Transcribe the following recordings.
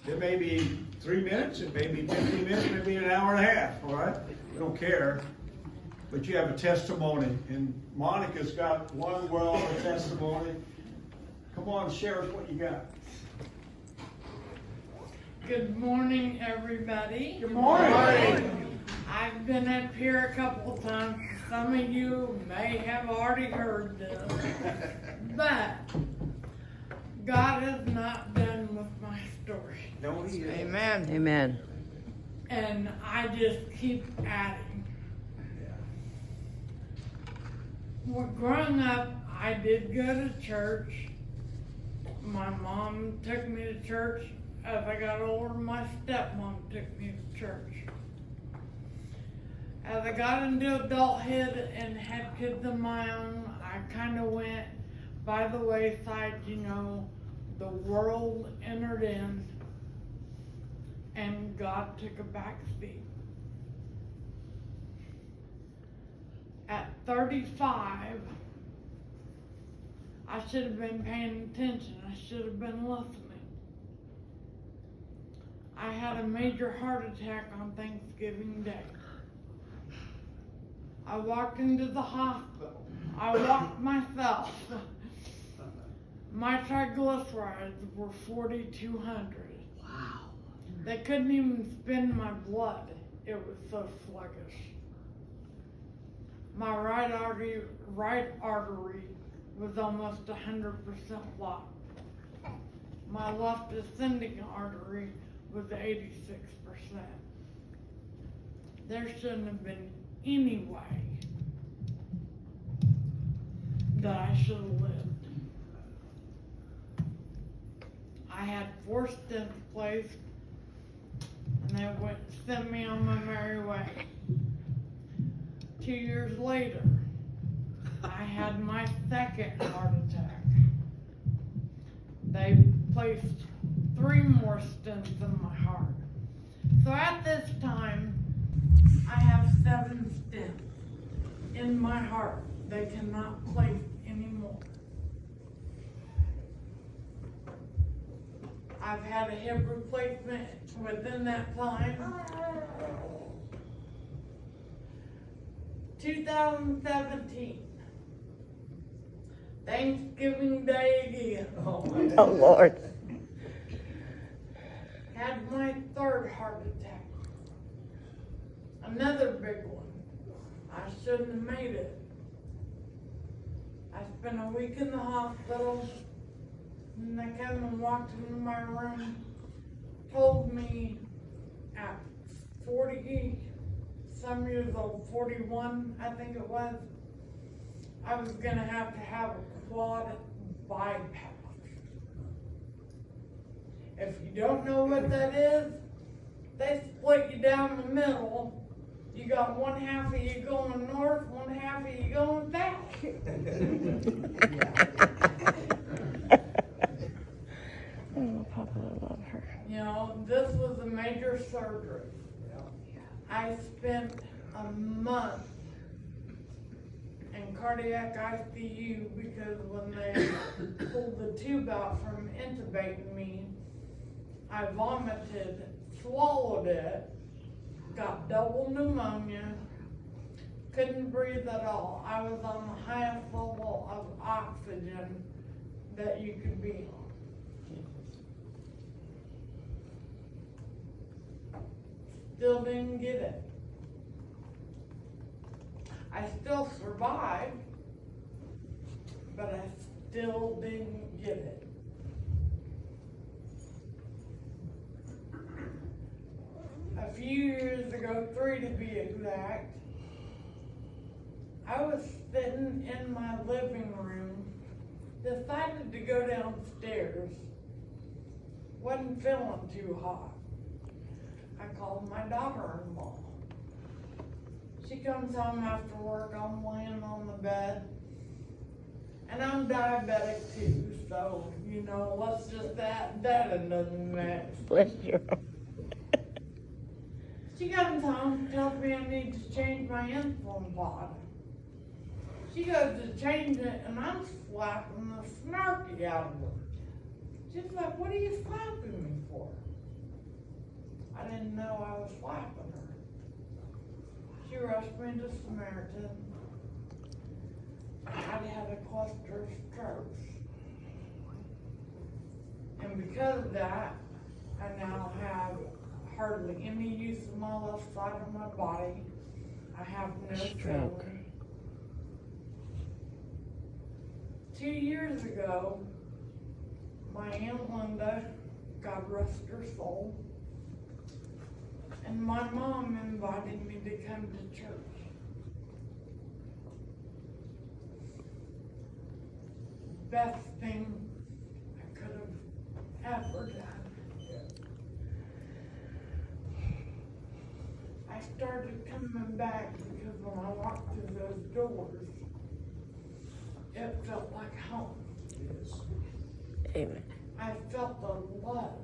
It may be 3 minutes, it may be 15 minutes, maybe an hour and a half, all right? We don't care. But you have a testimony, and Monica's got one well of a testimony. Come on, share us what you got. Good morning, everybody. Good morning. I've been up here a couple of times. Some of you may have already heard this, but God is not done with my story. No, he is. Amen. Amen. And I just keep adding. Well, growing up, I did go to church. My mom took me to church. As I got older, my stepmom took me to church. As I got into adulthood and had kids of my own, I kind of went by the wayside, you know, the world entered in and God took a back seat. At 35, I should have been paying attention. I should have been listening. I had a major heart attack on Thanksgiving Day. I walked into the hospital. I walked myself. My triglycerides were 4,200. Wow. They couldn't even spin my blood. It was so sluggish. My right artery was almost 100% blocked. My left ascending artery was 86%. There shouldn't have been any way that I should have lived. I had 4 stents placed, and they sent me on my merry way. 2 years later, I had my second heart attack. They placed 3 more stents in my heart. So at this time, I have 7 stents in my heart. They cannot place anymore. I've had a hip replacement within that time. 2017. Thanksgiving Day again. Oh, Lord. Had my 3rd heart attack. Another big one. I shouldn't have made it. I spent a week in the hospital, and they came and walked into my room, told me at 40 some years old, 41 I think it was, I was gonna have a quad bypass. If you don't know what that is, they split you down the middle. You got one half of you going north, one half of you going south. Oh, Papa, I love her. You know, this was a major surgery. I spent a month in cardiac ICU because when they pulled the tube out from intubating me, I vomited, swallowed it, got double pneumonia, couldn't breathe at all. I was on the highest level of oxygen that you could be on. Still didn't get it. I still survived, but I still didn't get it. A few years ago, 3 to be exact, I was sitting in my living room, decided to go downstairs, wasn't feeling too hot. I called my daughter-in-law. She comes home after work, I'm laying on the bed, and I'm diabetic too, so, you know, let's just add that into the mix. Bless you. She comes home, tells me I need to change my insulin pod. She goes to change it, and I'm slapping the snarky out of her. She's like, what are you slapping me for? I didn't know I was slapping her. She rushed me to Samaritan. I'd had a cluster of strokes. And because of that, I now have hardly any use of my left side of my body. I have no Stroke. feeling. 2 years ago, my Aunt Linda, God rest her soul, and my mom invited me to come to church. Best thing I could have ever done. I started coming back because when I walked through those doors, it felt like home. Amen. I felt the love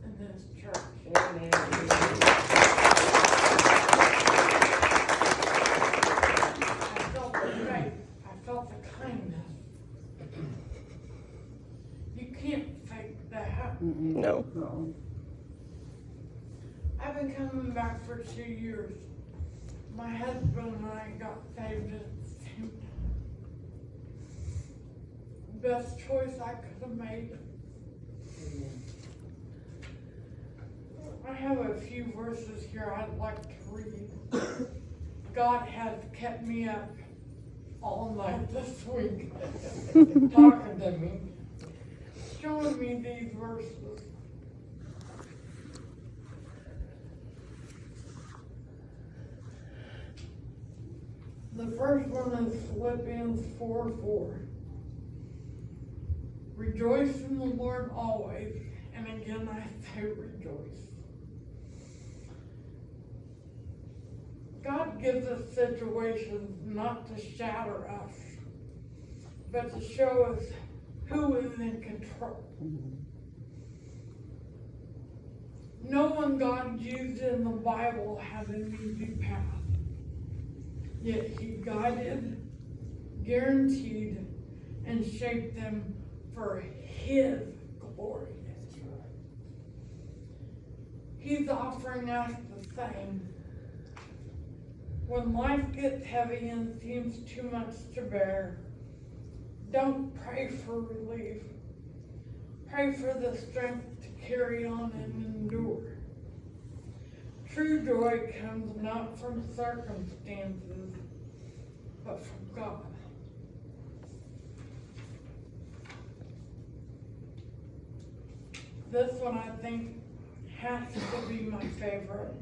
in this church. Amen. I felt the faith. I felt the kindness. You can't fake that. No. I've been coming back for 2 years. My husband and I got saved at the same time. Best choice I could have made. I have a few verses here I'd like to read. God has kept me up all night this week, talking to me, showing me these verses. The first one is Philippians 4:4. Rejoice in the Lord always, and again I say rejoice. God gives us situations not to shatter us, but to show us who is in control. No one God used in the Bible had an easy path. Yet he guided, guaranteed, and shaped them for his glory. He's offering us the same. When life gets heavy and seems too much to bear, don't pray for relief. Pray for the strength to carry on and endure. True joy comes not from circumstances, but from God. This one I think has to be my favorite.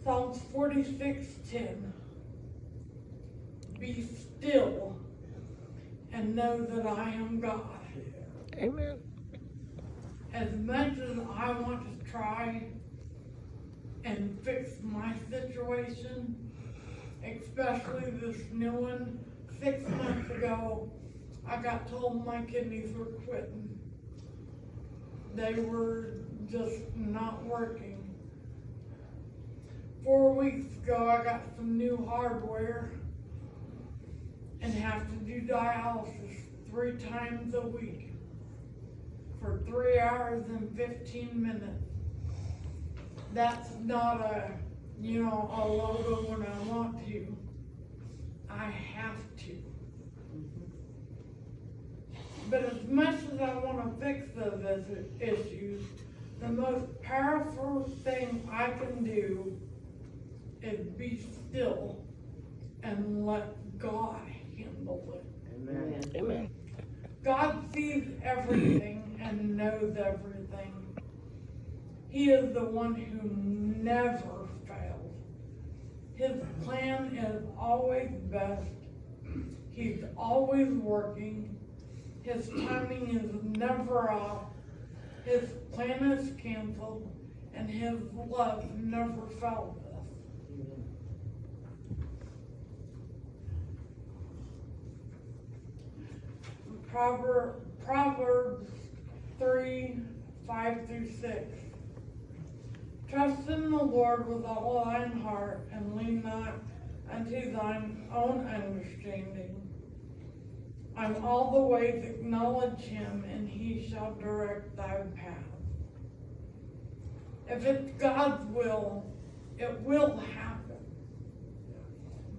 Psalms 46:10. Be still and know that I am God. Amen. As much as I want to try and fix my situation, especially this new one, 6 months ago, I got told my kidneys were quitting. They were just not working. 4 weeks ago, I got some new hardware and have to do dialysis 3 times a week for 3 hours and 15 minutes. That's not a logo when I want to. I have to. But as much as I want to fix those issues, the most powerful thing I can do is be still and let God handle it. Amen. Amen. God sees everything and knows everything. He is the one who never fails. His plan is always best. He's always working. His timing is never off. His plan is canceled, and his love never fails us. Proverbs 3:5-6. Trust in the Lord with all thine heart, and lean not unto thine own understanding. On all the ways acknowledge him, and he shall direct thy path. If it's God's will, it will happen.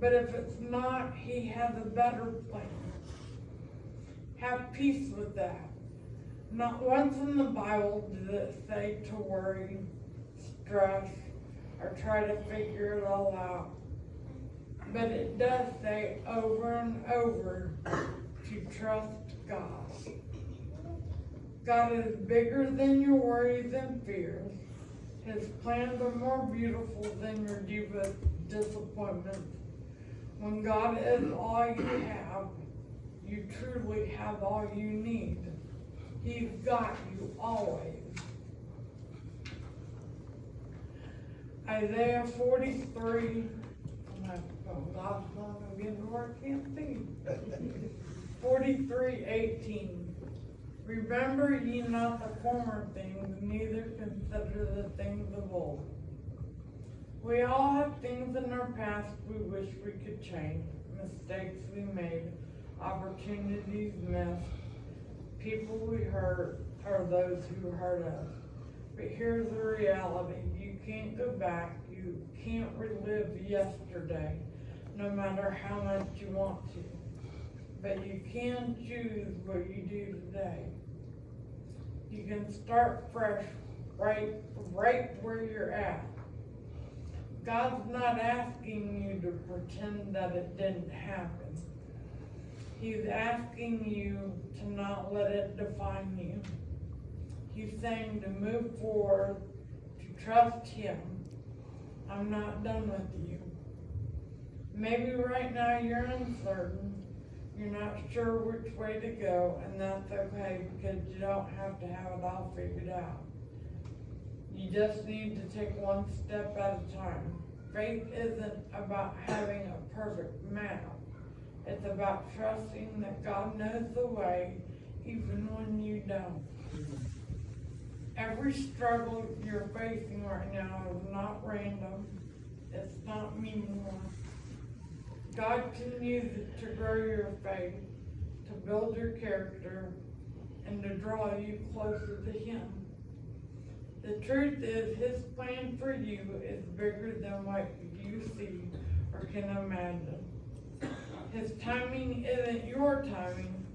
But if it's not, He has a better plan. Have peace with that. Not once in the Bible did it say to worry, stress, or try to figure it all out. But it does say over and over to trust God. God is bigger than your worries and fears. His plans are more beautiful than your disappointments. When God is all you have, you truly have all you need. He's got you always. Isaiah 43, my God's not gonna get to where I can't see. 43:18. Remember ye not the former things, neither consider the things of old. We all have things in our past we wish we could change, mistakes we made, opportunities missed, people we hurt, or those who hurt us. But here's the reality, you can't go back, you can't relive yesterday, no matter how much you want to. But you can choose what you do today. You can start fresh right where you're at. God's not asking you to pretend that it didn't happen. He's asking you to not let it define you. He's saying to move forward, to trust Him. I'm not done with you. Maybe right now you're uncertain. You're not sure which way to go, and that's okay because you don't have to have it all figured out. You just need to take one step at a time. Faith isn't about having a perfect map. It's about trusting that God knows the way, even when you don't. Every struggle you're facing right now is not random. It's not meaningless. God can use it to grow your faith, to build your character, and to draw you closer to Him. The truth is, His plan for you is bigger than what you see or can imagine. His timing isn't your timing,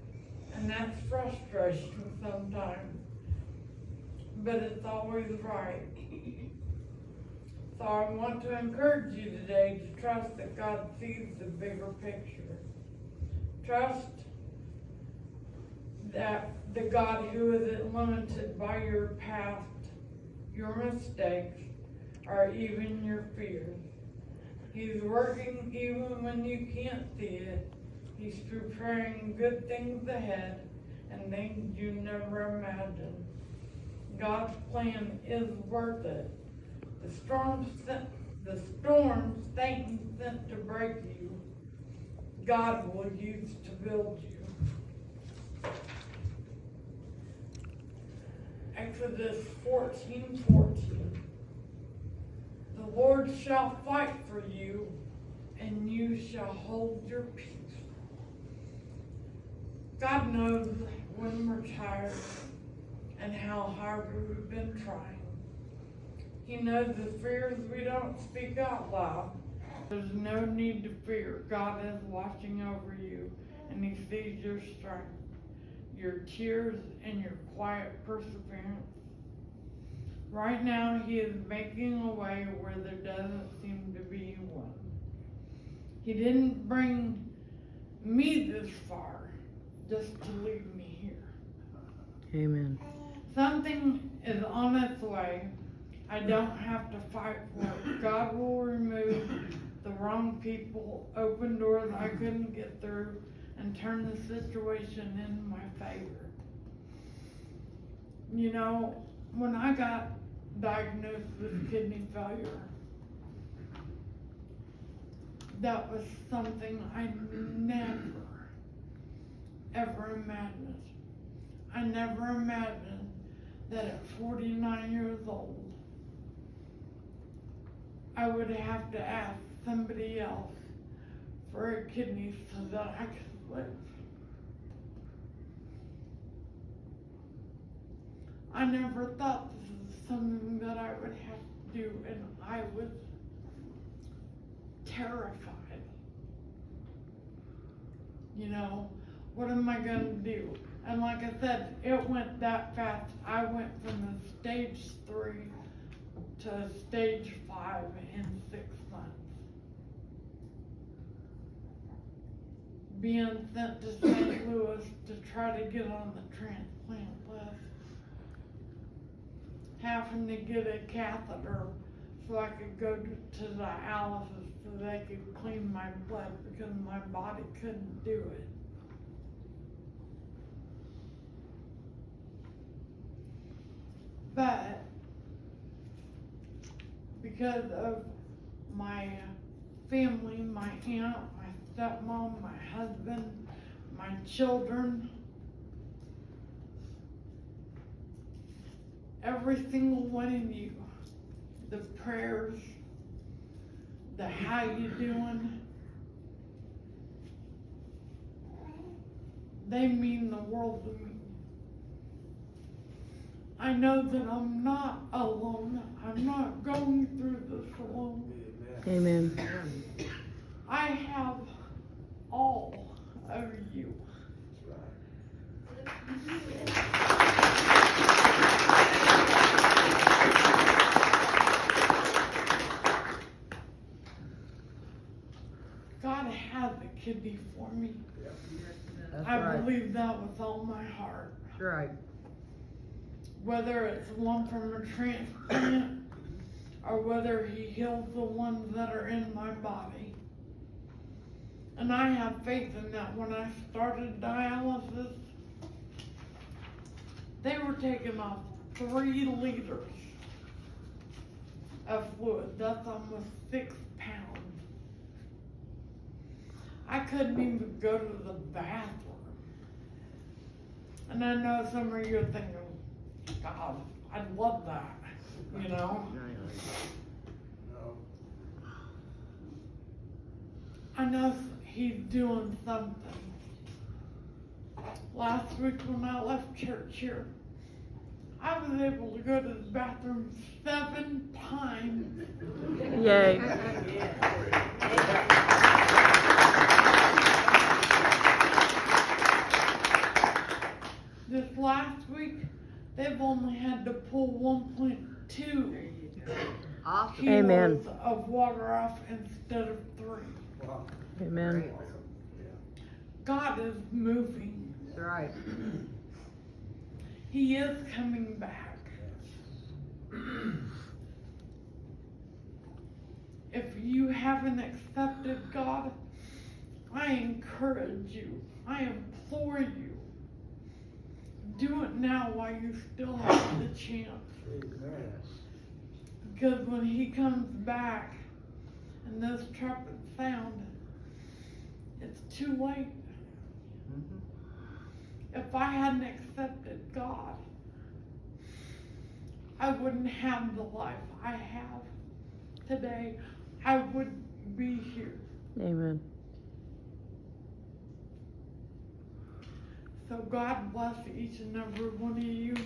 and that's frustrating sometimes, but it's always right. So I want to encourage you today to trust that God sees the bigger picture. Trust that the God who isn't limited by your past, your mistakes, or even your fears. He's working even when you can't see it. He's preparing good things ahead and things you never imagined. God's plan is worth it. The storms Satan sent to break you, God will use to build you. Exodus 14:14. The Lord shall fight for you, and you shall hold your peace. God knows when we're tired and how hard we've been trying. He knows the fears we don't speak out loud. There's no need to fear. God is watching over you, and He sees your strength, your tears, and your quiet perseverance. Right now, He is making a way where there doesn't seem to be one. He didn't bring me this far just to leave me here. Amen. Something is on its way. I don't have to fight for it. God will remove the wrong people, open doors I couldn't get through, and turn the situation in my favor. You know, when I got diagnosed with kidney failure, that was something I never, ever imagined. I never imagined that at 49 years old, I would have to ask somebody else for a kidney so that I could live. I never thought this was something that I would have to do, and I was terrified. You know, what am I gonna do? And like I said, it went that fast. I went from a stage 3 to stage 5 in 6 months. Being sent to St. Louis to try to get on the transplant list. Having to get a catheter so I could go to dialysis so they could clean my blood because my body couldn't do it. But because of my family, my aunt, my stepmom, my husband, my children, every single one of you, the prayers, the how you doing, they mean the world to me. I know that I'm not alone. I'm not going through this alone. Amen. I have all of you. God had the kidney for me. That's I right. believe that with all my heart. That's right. Whether it's one from a transplant or whether he heals the ones that are in my body. And I have faith in that. When I started dialysis, they were taking off 3 liters of fluid. That's almost 6 pounds. I couldn't even go to the bathroom. And I know some of you are thinking, God, I'd love that, you know? I know he's doing something. Last week when I left church here, I was able to go to the bathroom 7 times. Yay. This last week, they've only had to pull 1.2 Awesome. Amen. kilos of water off instead of 3. Wow. Amen. God is moving. That's right. He is coming back. If you haven't accepted God, I encourage you, I implore you, do it now while you still have the chance. Because when he comes back and those trumpets sound, it's too late. If I hadn't accepted God, I wouldn't have the life I have today. I wouldn't be here. Amen. So God bless each and every one of you.